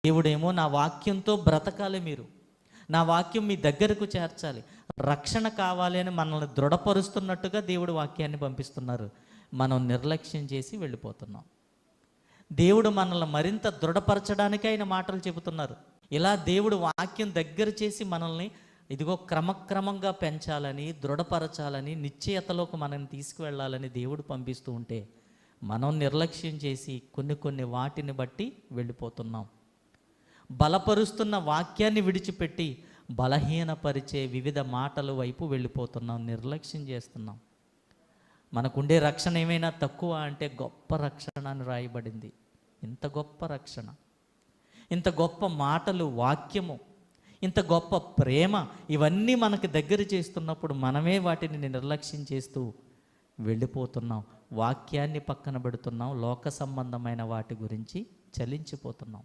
దేవుడేమో నా వాక్యంతో బ్రతకాలి, మీరు నా వాక్యం మీ దగ్గరకు చేర్చాలి, రక్షణ కావాలి అని మనల్ని దృఢపరుస్తున్నట్టుగా దేవుడు వాక్యాన్ని పంపిస్తున్నారు. మనం నిర్లక్ష్యం చేసి వెళ్ళిపోతున్నాం. దేవుడు మనల్ని మరింత దృఢపరచడానికి ఆయన మాటలు చెబుతున్నారు. ఇలా దేవుడు వాక్యం దగ్గర చేసి మనల్ని ఇదిగో క్రమక్రమంగా పెంచాలని, దృఢపరచాలని, నిశ్చయతలోకి మనల్ని తీసుకువెళ్ళాలని దేవుడు పంపిస్తూ ఉంటే మనం నిర్లక్ష్యం చేసి కొన్ని వాటిని బట్టి వెళ్ళిపోతున్నాం. బలపరుస్తున్న వాక్యాన్ని విడిచిపెట్టి బలహీనపరిచే వివిధ మాటల వైపు వెళ్ళిపోతున్నాం, నిర్లక్ష్యం చేస్తున్నాం. మనకుండే రక్షణ ఏమైనా తక్కువ అంటే గొప్ప రక్షణ అని రాయబడింది. ఇంత గొప్ప రక్షణ, ఇంత గొప్ప మాటలు, వాక్యము, ఇంత గొప్ప ప్రేమ, ఇవన్నీ మనకు దగ్గర చేస్తున్నప్పుడు మనమే వాటిని నిర్లక్ష్యం చేస్తూ వెళ్ళిపోతున్నాం. వాక్యాన్ని పక్కన పెడుతున్నాం, లోక సంబంధమైన వాటి గురించి చలించిపోతున్నాం.